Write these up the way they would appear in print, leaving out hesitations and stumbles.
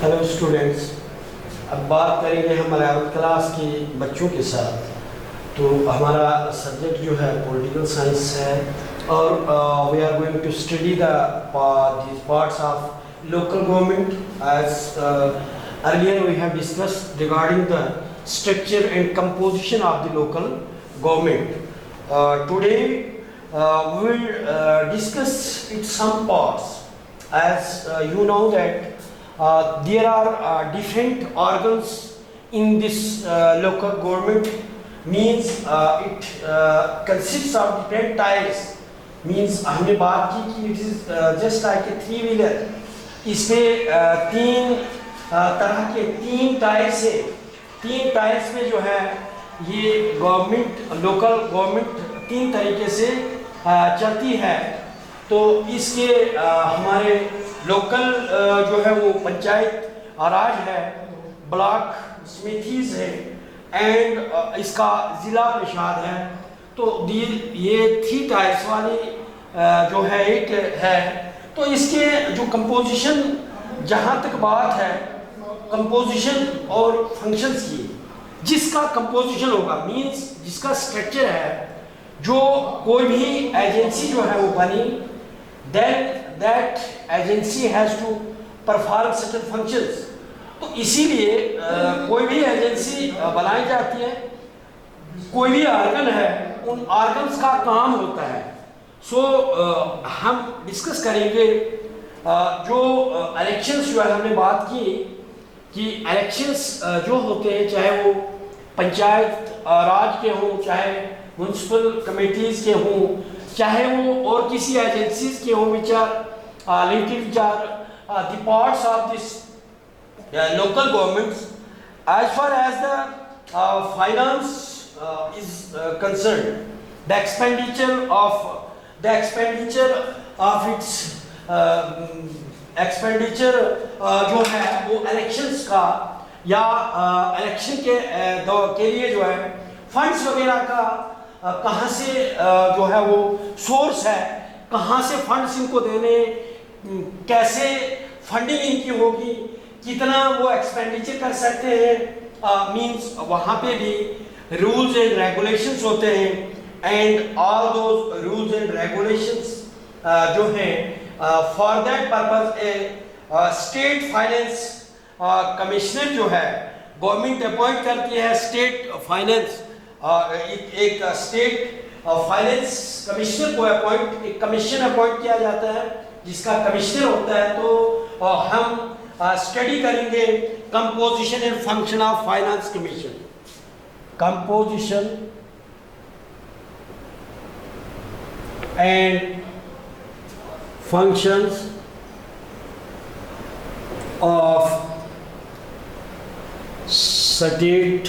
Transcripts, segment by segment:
Hello students, अब बात करेंगे हम 11th क्लास की बच्चों के साथ। तो हमारा सब्जेक्ट जो है पॉलिटिकल साइंस है और we are going to study the parts of local government as earlier we have discussed regarding the structure and composition of the local government. Today we will discuss its some parts. As you know that there are different organs in this local government, means it consists of different types. Means हमने बात की कि it is just like a three-wheeler. इसमें तीन तरह के तीन tyres है। तीन टायर्स में जो है ये गवर्नमेंट लोकल गवर्नमेंट तीन तरीके से चलती है। तो इसके हमारे लोकल जो है वो पंचायत राज है, ब्लॉक समितिज है एंड इसका ज़िला परिषद है। तो ये थ्री टायर्स वाली जो है एक है। तो इसके जो कंपोजिशन, जहाँ तक बात है कंपोजिशन और फंक्शंस की, जिसका कंपोजिशन होगा मींस जिसका स्ट्रक्चर है, जो कोई भी एजेंसी जो है वो बनी, that agency has to perform certain functions. तो इसीलिए कोई भी एजेंसी बनाई जाती है, कोई भी ऑर्गन है, उन ऑर्गन्स का काम होता है। सो हम डिस्कस करेंगे जो इलेक्शंस जो है हमने बात की कि इलेक्शंस जो होते हैं, चाहे वो पंचायत राज के हों, चाहे म्यूनसिपल कमेटीज़ के हों, चाहे वो और किसी एजेंसीज के हों, which are linked which are the parts of this local governments, as far as the finance is concern, the expenditure of its expenditure जो है वो इलेक्शंस का या इलेक्शन के लिए जो है फंड्स वगैरह का कहाँ से जो है वो सोर्स है, कहाँ से फंड्स इनको देने, कैसे फंडिंग इनकी होगी, कितना वो एक्सपेंडिचर कर सकते हैं। मींस वहाँ पे भी रूल्स एंड रेगुलेशंस होते हैं and all those rules and regulations जो हैं for that purpose state finance commissioner जो है गवर्नमेंट अपॉइंट करती है। स्टेट फाइनेंस एक स्टेट फाइनेंस कमिश्नर को एक कमीशन अपॉइंट किया जाता है, जिसका कमिश्नर होता है। तो हम स्टडी करेंगे composition and function of finance commission. Composition and functions of state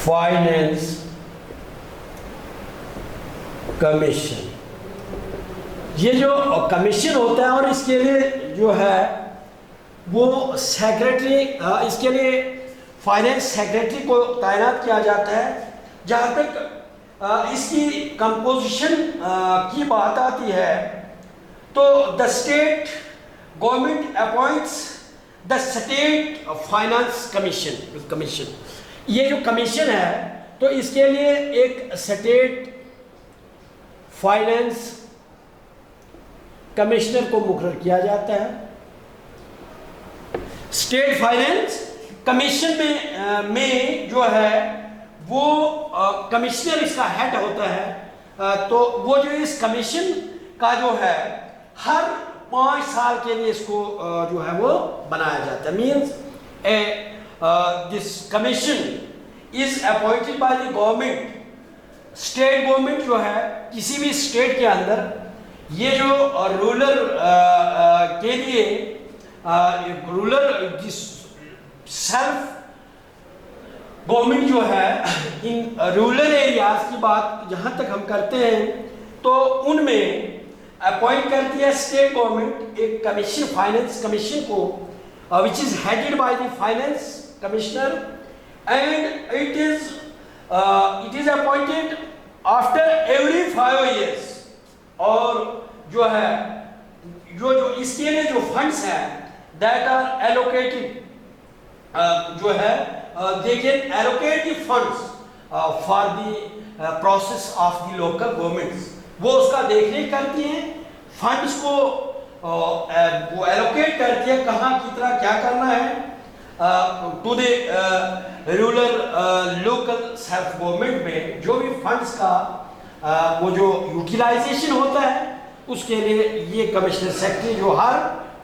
finance commission। ये जो कमीशन होता है और इसके लिए जो है वो सेक्रेटरी, इसके लिए फाइनेंस सेक्रेटरी को तैनात किया जाता है। जहाँ तक इसकी कंपोजिशन की बात आती है तो the state government appoints the state finance commission. ये जो कमीशन है तो इसके लिए एक स्टेट फाइनेंस कमिश्नर को मुकर्रर किया जाता है। स्टेट फाइनेंस कमीशन में जो है वो कमिश्नर इसका हेड होता है। तो वो जो इस कमीशन का जो है हर 5 साल के लिए इसको जो है वो बनाया जाता है। Means this commission is appointed by the government. State government जो है किसी भी स्टेट के अंदर ये जो रूरल के लिए रूरल सेल्फ गवर्नमेंट जो है इन रूरल एरियाज की बात जहाँ तक हम करते हैं तो उनमें अपॉइंट करती है स्टेट गवर्नमेंट एक कमीशन, फाइनेंस कमीशन को, which is headed by the finance commissioner and it is appointed after every 5 years। और जो है जो जो इसके लिए जो फंड्स हैं दैट आर एलोकेटेड, जो है they can allocate the funds for the process of the local governments, वो उसका देखरेख करती हैं, फंड्स को वो एलोकेट करती है कहाँ कितना क्या करना है to the rural local self government में जो भी फंड्स का वो जो यूटिलाइजेशन होता है उसके लिए ये कमिश्नर सेक्रेटरी जो हर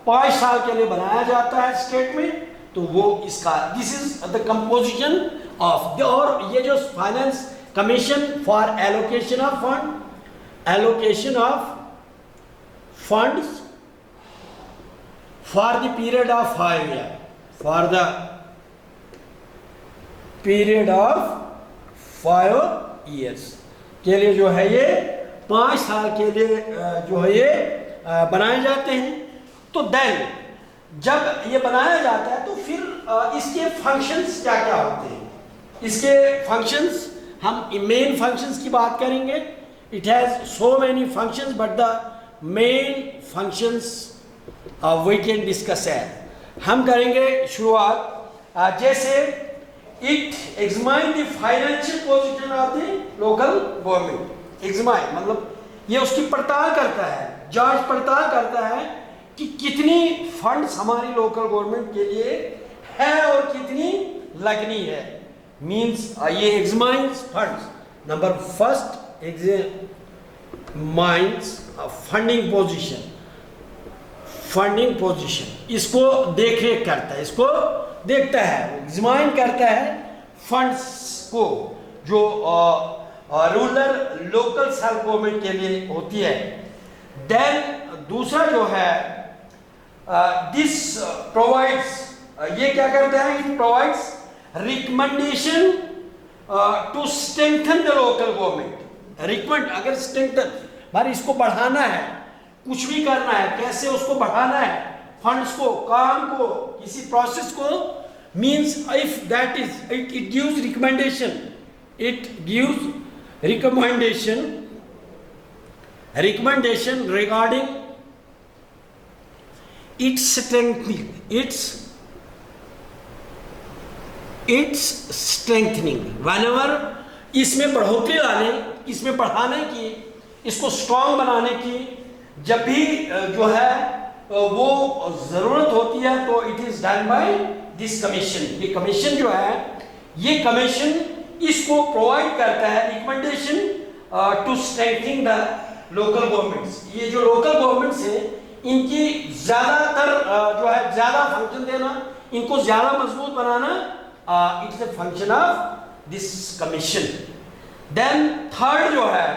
5 साल के लिए बनाया जाता है स्टेट में, तो वो इसका this is the composition of, और ये जो finance commission for allocation of fund, allocation of funds for the period of 5 years, for the period of 5 years के लिए जो है ये 5 साल के लिए जो है ये बनाए जाते हैं। तो देन जब ये बनाया जाता है तो फिर इसके फंक्शंस क्या क्या होते हैं, इसके फंक्शंस हम मेन फंक्शंस की बात करेंगे। It has so many functions but the main functions we can discuss है। हम करेंगे शुरुआत जैसे it examine the financial position of the local government. Examine मतलब ये उसकी पड़ताल करता है, जांच पड़ताल करता है कि कितनी फंड्स हमारी लोकल गवर्नमेंट के लिए है और कितनी लगनी है। मींस ये examines funds, number first examines funding position, funding position इसको देख रेख करता है, इसको देखता है, एग्जामाइन करता है फंड्स को जो रूरल लोकल सेल्फ गवर्नमेंट के लिए होती है। देन दूसरा जो है दिस प्रोवाइड्स, ये क्या करता है, it provides recommendation to strengthen the local government. Recommend अगर स्ट्रेंथन भाई इसको बढ़ाना है, कुछ भी करना है, कैसे उसको बढ़ाना है, फंड्स को, काम को, किसी प्रोसेस को, means if that is it gives recommendation, it gives recommendation regarding it's strengthening, it's strengthening whenever इसमें बढ़ोतरी लाने, इसमें बढ़ाने की, इसको स्ट्रॉन्ग बनाने की जब भी जो है वो जरूरत होती है तो it is done by this commission. ये कमीशन जो है, ये कमीशन इसको प्रोवाइड करता है recommendation to strengthening the local governments. ये जो लोकल गवर्नमेंट्स है इनकी ज्यादातर जो है ज्यादा फंक्शन देना, इनको ज्यादा मजबूत बनाना, it is a function of this commission. Then third जो है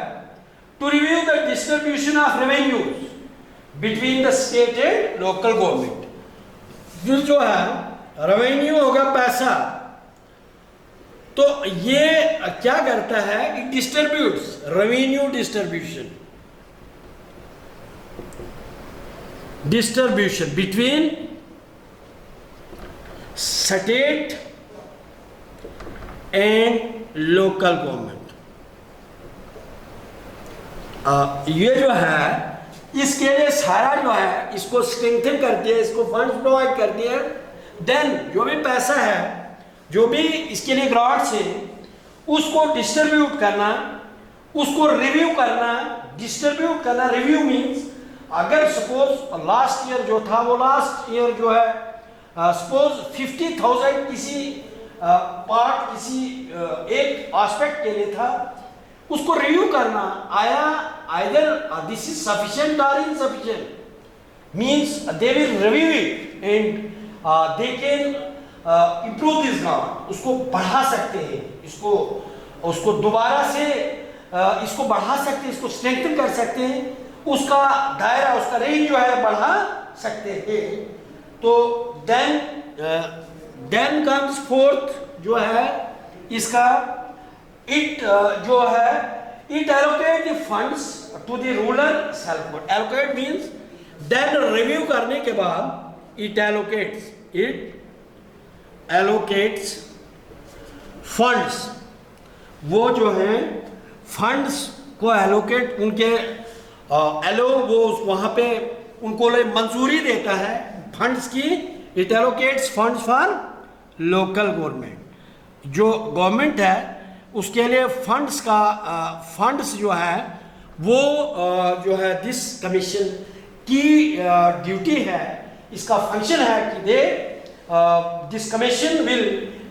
to review the distribution of revenues between the state and local government। फिर जो है रेवेन्यू होगा पैसा, तो ये क्या करता है, it distributes revenue distribution between state and local government. ये जो है इसके लिए सारा जो है इसको स्ट्रेंथन करती है, इसको फंड्स प्रोवाइड करती है। देन जो भी पैसा है, जो भी इसके लिए ग्रांट्स है, उसको डिस्ट्रीब्यूट करना, उसको रिव्यू करना। डिस्ट्रीब्यूट करना, रिव्यू मींस अगर सपोज लास्ट ईयर जो था वो लास्ट ईयर जो है सपोज 50,000 किसी पार्ट, किसी एक एस्पेक्ट के लिए था, उसको रिव्यू करना, आया आइदर दिस इज सफिशिएंट और insufficient, means they will review it and they can improve this ground, उसको बढ़ा सकते हैं, उसको दोबारा से इसको बढ़ा सकते हैं, इसको स्ट्रेंथन कर सकते हैं, उसका दायरा, उसका रेंज जो है बढ़ा सकते हैं। तो देन कम्स फोर्थ जो है इसका, इट जो है it allocate the funds to the rural self government. Allocate means then review करने के बाद इट एलोकेट्स फंड्स, वो जो है फंड्स को एलोकेट उनके वो वहाँ पे उनको मंजूरी देता है फंड्स की, it allocates funds for local government. जो गवर्नमेंट है उसके लिए फंड्स जो है वो जो है दिस कमीशन की ड्यूटी है, इसका फंक्शन है कि they this commission will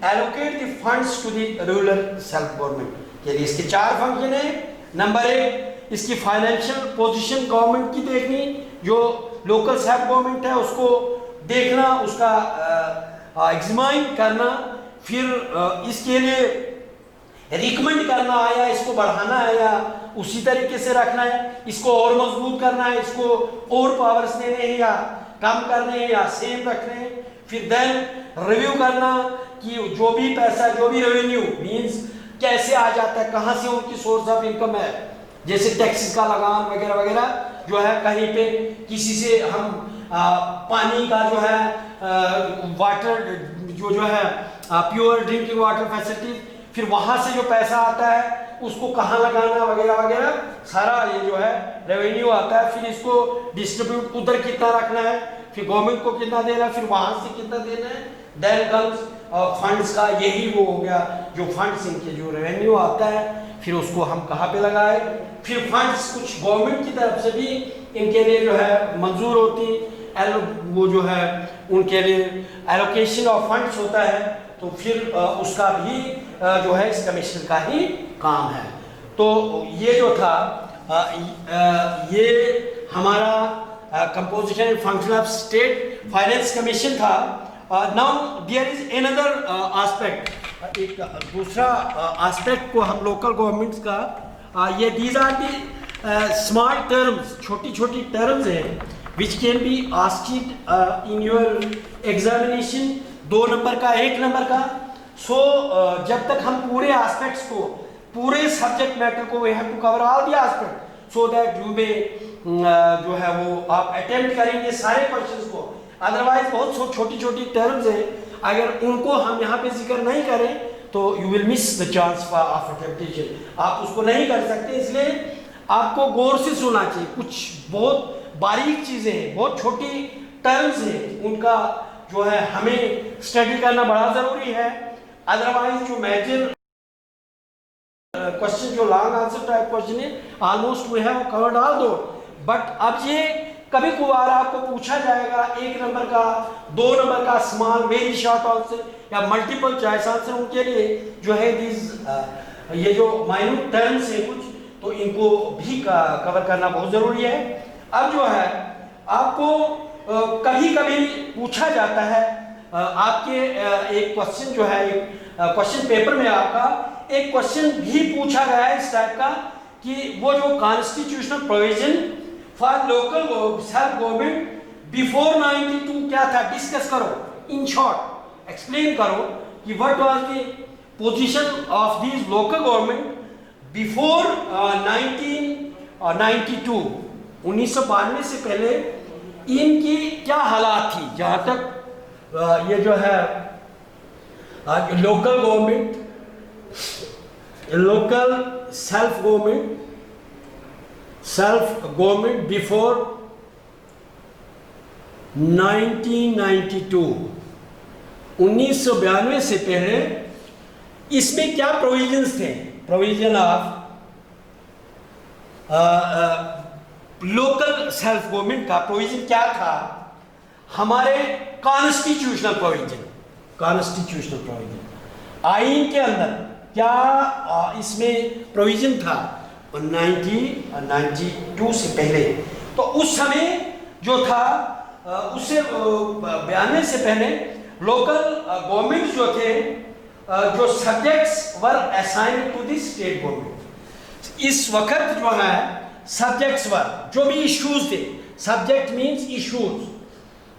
allocate the funds to the rural self government के लिए। इसके 4 फंक्शन है। नंबर 1, इसकी फाइनेंशियल पोजीशन गवर्नमेंट की देखनी, जो लोकल सेल्फ गवर्नमेंट है उसको देखना, उसका एग्जामिन करना, फिर इसके लिए रिकमेंड करना है या इसको बढ़ाना है या उसी तरीके से रखना है, इसको और मजबूत करना है, इसको और पावर्स देने हैं या कम करने हैं या सेम रखने हैं। फिर देन रिव्यू करना कि जो भी पैसा, जो भी रेवेन्यू मींस कैसे आ जाता है, कहाँ से उनकी सोर्स ऑफ इनकम है, जैसे टैक्सेस का लगान वगैरह वगैरह जो है, कहीं पे किसी से हम पानी का जो है वाटर जो है प्योर ड्रिंकिंग वाटर फैसिलिटी, फिर वहां से जो पैसा आता है उसको कहाँ लगाना वगैरह वगैरह, सारा ये जो है रेवेन्यू आता है। फिर इसको डिस्ट्रीब्यूट उधर कितना रखना है, फिर गवर्नमेंट को कितना देना है, फिर वहां से कितना देना है। देन कम्स फंड्स का, यही वो हो गया जो फंड्स इनके जो रेवेन्यू आता है, फिर उसको हम कहाँ पे लगाए। फिर फंड्स कुछ गवर्नमेंट की तरफ से भी इनके लिए जो है मंजूर होती, वो जो है उनके लिए एलोकेशन ऑफ फंड्स होता है, तो फिर उसका भी जो है इस कमीशन का ही काम है। तो ये जो था ये हमारा composition and function of state finance commission था। Now there is another aspect, एक दूसरा एस्पेक्ट को हम लोकल गवर्नमेंट्स का ये these are the small terms, छोटी छोटी टर्म्स हैं which can be asked in your examination, 2 number का, 1 नंबर का। सो जब तक हम पूरे एस्पेक्ट्स को, पूरे सब्जेक्ट मैटर को, we have to cover all the aspect so that you may जो है वो आप अटेम्प्ट करेंगे सारे क्वेश्चंस को। अदरवाइज बहुत छोटी छोटी टर्म्स हैं, अगर उनको हम यहाँ पे जिक्र नहीं करें तो you will miss the chance of attemptation, आप उसको नहीं कर सकते। इसलिए आपको गौर से सुनना चाहिए, कुछ बहुत बारीक चीजें हैं, बहुत छोटी टर्म्स हैं, उनका जो है हमें स्टडी करना बड़ा जरूरी है। अदरवाइज जो मेजर क्वेश्चन, जो लॉन्ग आंसर टाइप क्वेश्चन है, almost we have covered all दो। बट अब ये कभी कभार आपको पूछा जाएगा 1 नंबर का, 2 नंबर का स्मॉल वेरी शॉर्ट आंसर या मल्टीपल चॉइस आंसर, उनके लिए जो है दिस ये जो माइन्यूट टर्म्स है कुछ, तो इनको भी कवर करना बहुत जरूरी है। अब जो है आपको कभी कभी पूछा जाता है, आपके एक क्वेश्चन जो है, एक क्वेश्चन पेपर में आपका एक क्वेश्चन भी पूछा गया है इस टाइप का कि वो जो constitutional provision for local self government before 92 क्या था, डिस्कस करो, इन शॉर्ट एक्सप्लेन करो कि what was the position of this local government before 1992, 1992 से पहले इनकी क्या हालात थी। जहां तक ये जो है local government, local self government before 1992, 1992 से पहले इसमें क्या प्रोविजंस थे। Provision of local self government का प्रोविजन क्या था, हमारे कॉन्स्टिट्यूशनल प्रोविजन, आईन के अंदर क्या इसमें प्रोविजन था 1992 से पहले। तो उस समय जो था उससे 92 से पहले लोकल गवर्नमेंट जो थे, जो subjects were assigned to the state government. इस वक्त जो है सब्जेक्ट्स वर, जो भी इश्यूज थे, सब्जेक्ट मींस इश्यूज,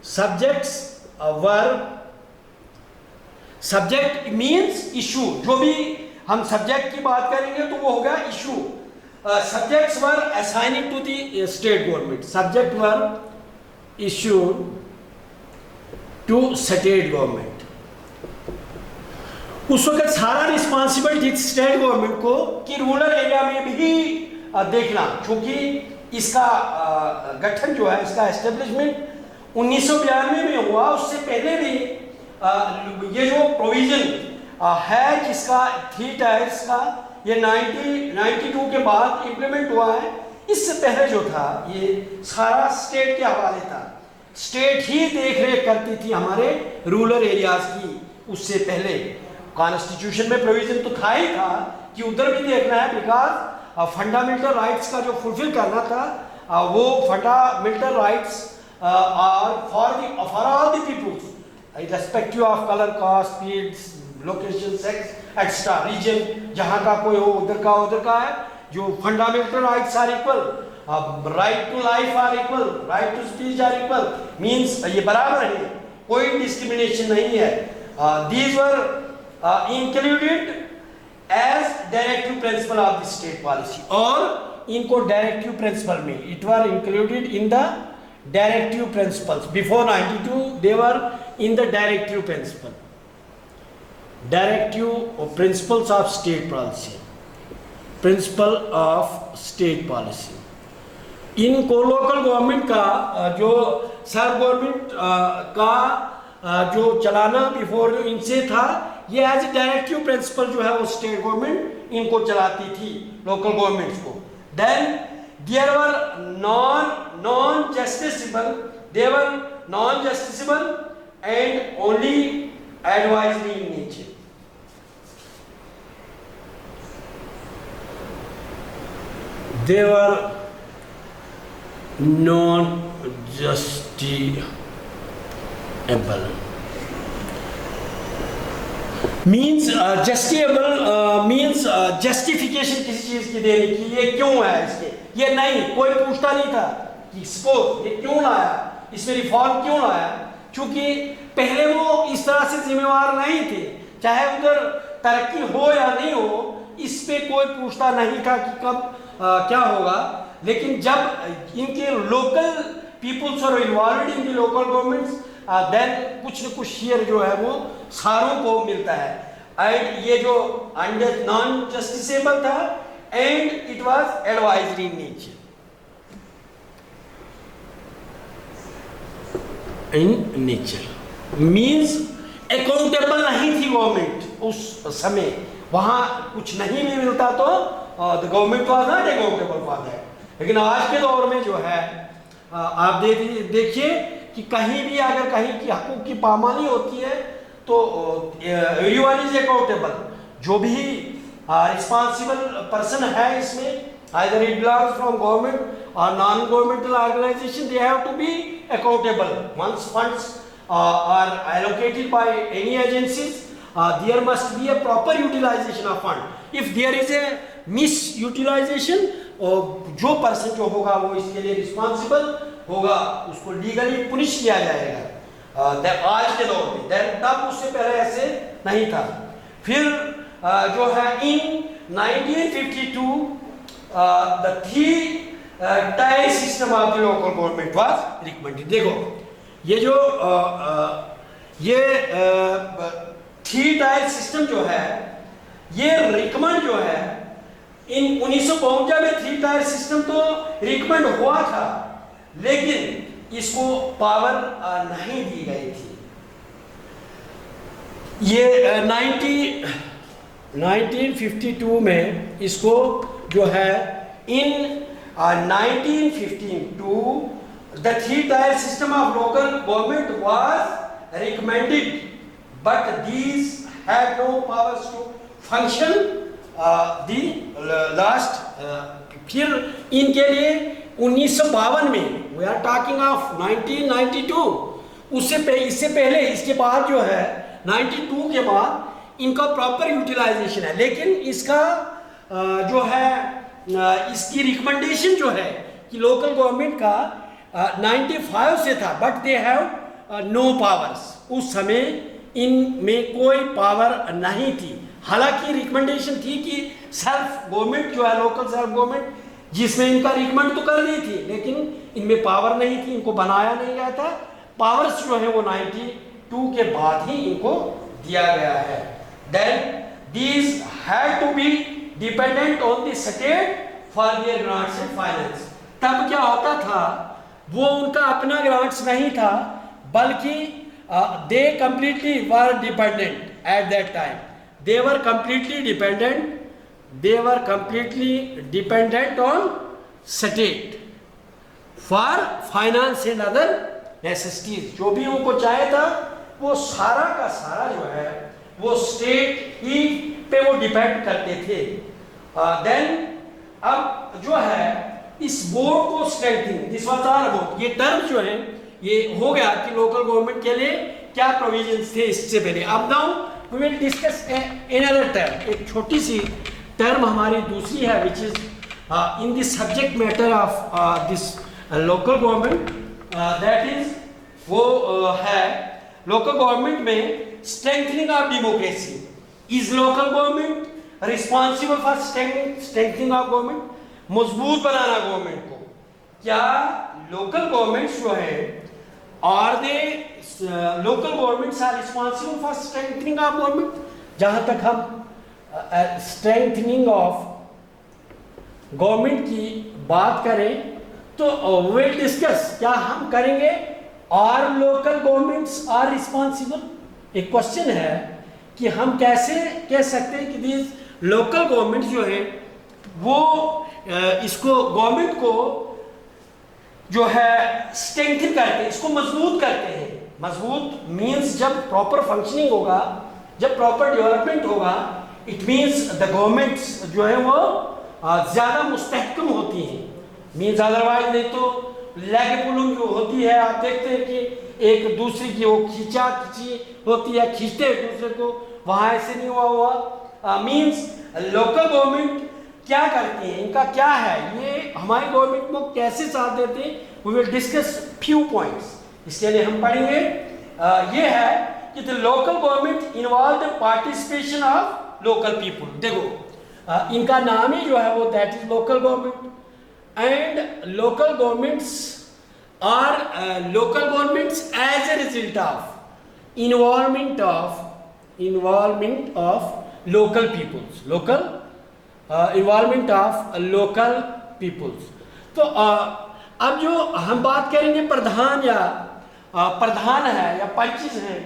सब्जेक्ट्स वर, सब्जेक्ट मींस इशू, जो भी हम सब्जेक्ट की बात करेंगे तो वो होगा issue. Subjects were assigning to the state government, subject were issued to state government. उस वक्त सारा रिस्पॉन्सिबिलिटी स्टेट गवर्नमेंट को कि रूरल एरिया में भी देखना, क्योंकि इसका गठन जो है, इसका एस्टेब्लिशमेंट 1992 में हुआ। उससे पहले भी ये जो प्रोविजन है जिसका 3 टायर्स का, ये 1992 के बाद इम्प्लीमेंट हुआ है। इससे पहले जो था ये सारा स्टेट के हवाले था, स्टेट ही देख रेख करती थी हमारे रूरल एरियाज की। उससे पहले कॉन्स्टिट्यूशन में प्रोविजन तो था ही था कि उधर भी देखना है, बिकॉज फंडामेंटल राइट्स का जो फुलफिल करना था, वो fundamental rights are for all the peoples irrespective of color, caste, creed, location, sex, etc. region, जहाँ का कोई हो उधर का है। जो fundamental rights are equal, right to life are equal, right to speech are equal, means ये बराबर है, कोई डिस्क्रिमिनेशन नहीं है। These were included as directive principle of the state policy, और इनको डायरेक्टिव प्रिंसिपल में it were included in the directive principles. Before 92 they were in the directive principles of state policy, principle of state policy. इनको local government का जो self government का जो चलाना before इनसे था, ये एज डायरेक्टिव प्रिंसिपल जो है वो स्टेट गवर्नमेंट इनको चलाती थी, लोकल गवर्नमेंट्स को। Then there were non-justiciable, they were non-justiciable and only advisory in nature. They were non-justiciable. Means justiciable means justification किसी चीज की देने की, ये क्यों है इसके, ये नहीं, कोई पूछता नहीं था कि इसको ये क्यों लाया, इसमें रिफॉर्म क्यों लाया, क्योंकि पहले वो इस तरह से जिम्मेवार नहीं थे। चाहे उधर तरक्की हो या नहीं हो, इस पे कोई पूछता नहीं था कि कब क्या होगा। लेकिन जब इनके local peoples are involved in the local governments, then कुछ न कुछ शेयर जो है वो सारों को मिलता है। एंड ये जो अंडर नॉन जस्टिसेबल था and it was advisory in nature, in nature means accountable नहीं थी गवर्नमेंट उस समय, वहां कुछ नहीं भी मिलता तो the government was not accountable for that. लेकिन आज के दौर में जो है आप देखिए कि कहीं भी अगर कहीं की हकूक की पामाली होती है तो एवरीवन इज अकाउंटेबल। जो भी रिस्पॉन्सिबल पर्सन है इसमें, either it belongs from government और non governmental organisation, they have to be accountable. Once funds are allocated by any agencies, there must be a proper utilisation of fund. If there is a misutilisation, जो person जो होगा वो इसके लिए responsible होगा, उसको legally punish किया जाएगा। आज के दौर में, तब उससे पहले ऐसे नहीं था। फिर जो है in 1952 the 3 tier system of the local government was recommended. देखो ये जो ये 3 टायर सिस्टम जो है, ये रिकमेंड जो है इन 1952 में 3 टायर सिस्टम तो रिकमेंड हुआ था, लेकिन इसको पावर नहीं दी गई थी। ये 1952 में इसको जो है in 1952 the 3 tier system of local government was recommended, but these had no powers to function the last. फिर इनके लिए 1952 में, वी आर टॉकिंग ऑफ 1992, इससे पहले, इसके बाद जो है 92 के बाद इनका प्रॉपर यूटिलाइजेशन है। लेकिन इसका जो है इसकी रिकमेंडेशन जो है कि लोकल गवर्नमेंट का 95 से था, but they have no powers. उस समय इनमें कोई पावर नहीं थी। हालांकि रिकमेंडेशन थी कि सेल्फ गवर्नमेंट जो है, लोकल सेल्फ गवर्नमेंट, जिसमें इनका रिकमेंड तो कर दी थी, लेकिन इनमें पावर नहीं थी, इनको बनाया नहीं गया था। पावर्स जो है वो 92 के बाद ही इनको दिया गया है। Then these had to be dependent on the state for their grants and finance. तब क्या होता था, वो उनका अपना ग्रांट्स नहीं था, बल्कि दे completely were dependent at that time, they were completely dependent on state for finance and other necessities. जो भी उनको चाहिए था वो सारा का सारा जो है वो स्टेट ही पे वो डिपेंड करते थे। देन अब जो है इस बोर्ड को strengthening, this was all about, ये टर्म जो है ये हो गया कि लोकल गवर्नमेंट के लिए क्या प्रोविजंस थे इससे पहले। अब now we will discuss another term, एक छोटी सी टर्म हमारी दूसरी है which is in this subject matter of this local government, that is वो है लोकल गवर्नमेंट में strengthening of democracy. Is local government responsible for strengthening of government, मजबूत बनाना गवर्नमेंट को। क्या लोकल गवर्नमेंट्स जो है are they local governments are responsible for strengthening of government? जहां तक हम स्ट्रेंथनिंग ऑफ गवर्नमेंट की बात करें तो विल डिस्कस, क्या हम करेंगे are local governments are responsible? एक क्वेश्चन है कि हम कैसे कह सकते हैं कि दिस लोकल गवर्नमेंट जो है वो इसको गवर्नमेंट को जो है स्ट्रेंथन करते हैं, इसको मजबूत करते हैं। मजबूत मींस जब प्रॉपर फंक्शनिंग होगा, जब प्रॉपर डेवलपमेंट होगा, इट मींस द गवर्नमेंट्स जो है वो ज्यादा मुस्तहकम होती हैं। मींस अदरवाइज नहीं तो लेग पुलिंग जो होती है, आप देखते हैं कि एक दूसरे की वो खींचा खींची होती है, खींचते एक दूसरे को, वहां ऐसे नहीं हुआ। मींस लोकल गवर्नमेंट क्या करती है, इनका क्या है, ये हमारी गवर्नमेंट को कैसे साथ देते हैं, we will discuss few points. इसके लिए हम पढ़ेंगे ये है कि the local government involve the participation of local people. देखो इनका नाम ही जो है वो that is local government, and local governments are local governments as a result of involvement of local peoples, involvement of local peoples। तो अब जो हम बात करेंगे प्रधान या प्रधान है या पंचेस हैं,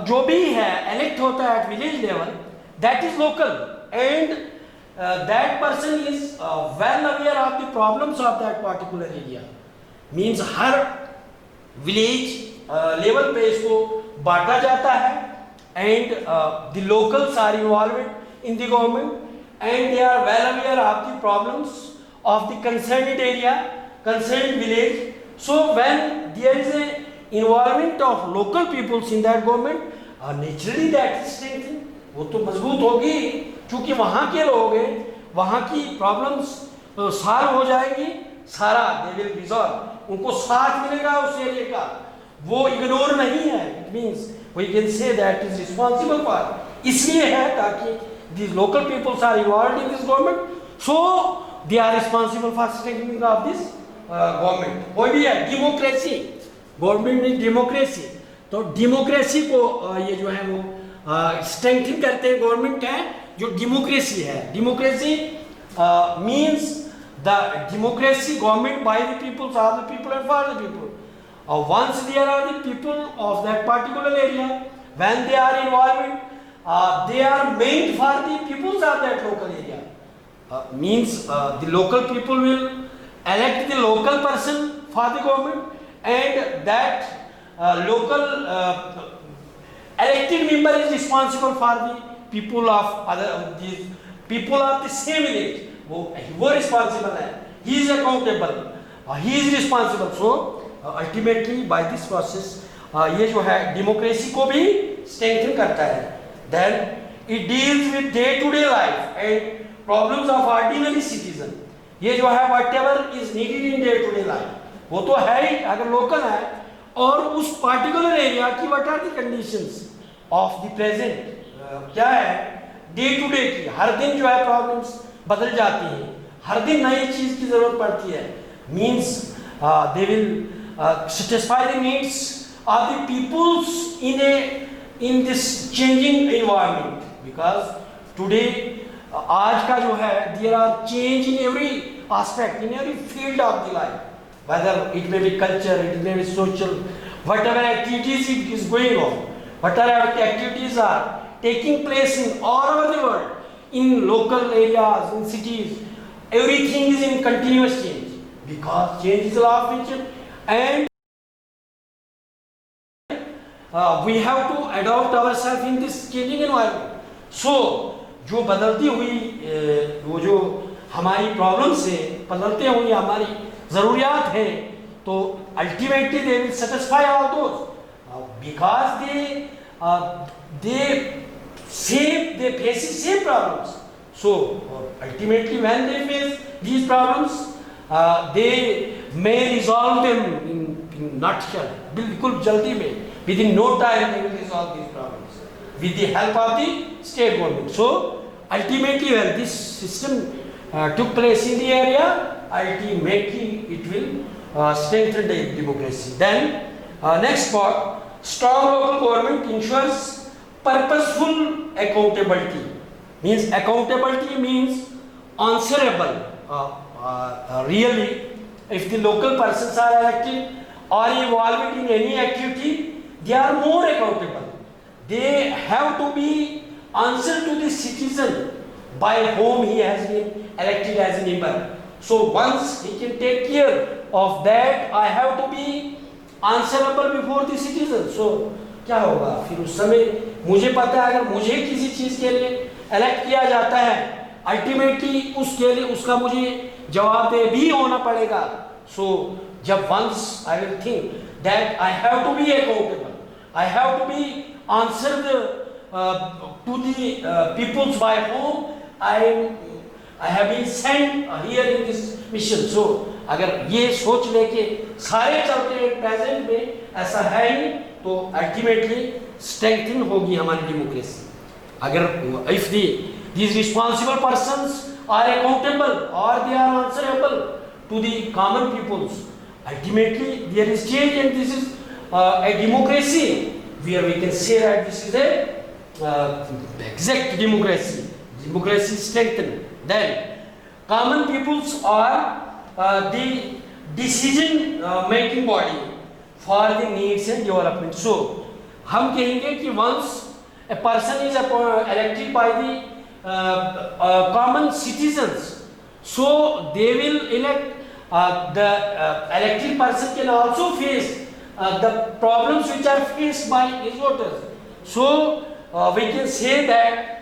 जो भी है इलेक्ट होता है at village level, that is local, and that person is well aware of the problems of that particular area। means her village level पे इसको बांटा जाता है, and the locals are involved in the government and they are well aware of the problems of the concerned area, concerned village। so when there is a involvement of local peoples in that government, naturally that is strengthened, वो तो मजबूत होगी क्योंकि वहाँ के लोग हैं, वहाँ की प्रॉब्लम्स सॉल्व हो जाएगी, सारा दे विल रिजॉल्व, उनको साथ मिलेगा उस एरिया का, वो इग्नोर नहीं है। It means we can say that is responsible for, इसलिए है ताकि this local peoples are involved in this government, so they are responsible for strengthening of this government. कोई भी है डेमोक्रेसी, गवर्नमेंट में डेमोक्रेसी, तो डेमोक्रेसी को ये जो है वो स्ट्रेंथन करते हैं गवर्नमेंट है जो डेमोक्रेसी है। Democracy means the democracy government by the peoples, of the people and for the people. Once there are the people of that particular area, when they are involvement, they are meant for the peoples of that local area। means the local people will elect the local person for the government, and that local elected member is responsible for the people of other the people of the same village। वो responsible है, he is accountable, he is responsible। so ultimately by this process ये जो है democracy को भी strengthen करता है। then it deals with day to day life and problems of ordinary citizen। ये जो है whatever is needed in day to day life वो तो है ही अगर लोकल है, और उस पर्टिकुलर एरिया की what are the conditions of the present, क्या है डे टू डे की, हर दिन जो है प्रॉब्लम्स बदल जाती हैं, हर दिन नई चीज की जरूरत पड़ती है। Means they will satisfy the needs of the peoples in this changing environment, because today आज का जो है there are change in every aspect, in every field of the life, whether it may be culture, it may be social, whatever activities it is going on, whatever activities are taking place in all over the world, in local areas, in cities, everything is in continuous change, because change is the law of nature, and we have to adopt ourselves in this changing environment. So जो बदलती हुई वो जो हमारी problems है, बदलते हुई हमारी ज़रूरियात हैं, तो ultimately they will satisfy all those because they face the same problems. So ultimately when they face these problems, they may resolve them in nutshell, बिल्कुल जल्दी में, within no time they will resolve these problems with the help of the state government. So ultimately when this system took place in the area, ultimately it will strengthen the democracy. Then next part, strong local government ensures purposeful accountability. Means accountability means answerable. Really, if the local persons are elected or involved in any activity, they are more accountable. They have to be answered to the citizen by whom he has been elected as a member. So once he can take care of that, I have to be answerable before the citizen. So क्या होगा फिर उस समय, मुझे पता है अगर मुझे किसी चीज के लिए इलेक्ट किया जाता है, अल्टीमेटली उसके लिए उसका मुझे जवाबदेह भी होना पड़ेगा. सो जब once I will think that I have to be accountable, I have to be answered to the peoples by home I have been sent here in this mission. So अगर ये सोच लेके सारे चलते हैं प्रेजेंट में, ऐसा है ही, तो अल्टीमेटली स्ट्रेंथन होगी हमारी डेमोक्रेसी. अगर if these responsible persons are accountable or they are answerable to the common peoples, ultimately there is change, and this is a democracy where we can say that this is a exact democracy. Democracy is strengthened. Then common peoples are the decision making body for the needs and development. So हम कहेंगे कि once a person is elected by the common citizens, so they will elect the elected person can also face the problems which are faced by his voters. So we can say that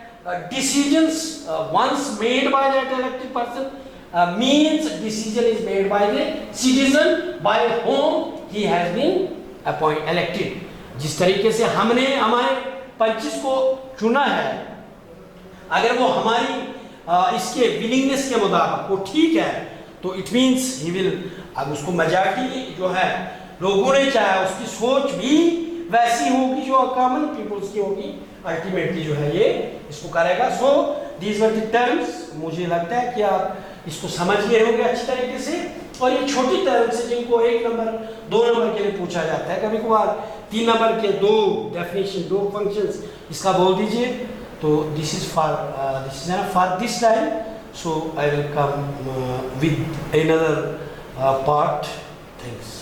decisions once made by that elected person means decision is made by the citizen by whom he has been elected. जिस तरीके से हमने हमारे punches को चुना है, अगर वो हमारी इसके विलिंगनेस के मुताबिक वो ठीक है, तो इट मीन्स ही विल, अब उसको मेजॉरिटी जो है लोगों ने चाहा, उसकी सोच भी वैसी होगी जो कॉमन पीपल्स की होगी, अल्टीमेटली जो है ये इसको करेगा. So these were the terms. मुझे लगता है कि आप इसको समझ गए होंगे अच्छी तरीके से. और ये छोटी टर्म्स है जिनको 1 नंबर 2 नंबर के लिए पूछा जाता है, कभी कभार 3 नंबर के 2 डेफिनेशन 2 फंक्शंस इसका बोल दीजिए. तो this is for this time. So I will come with another part. Thanks.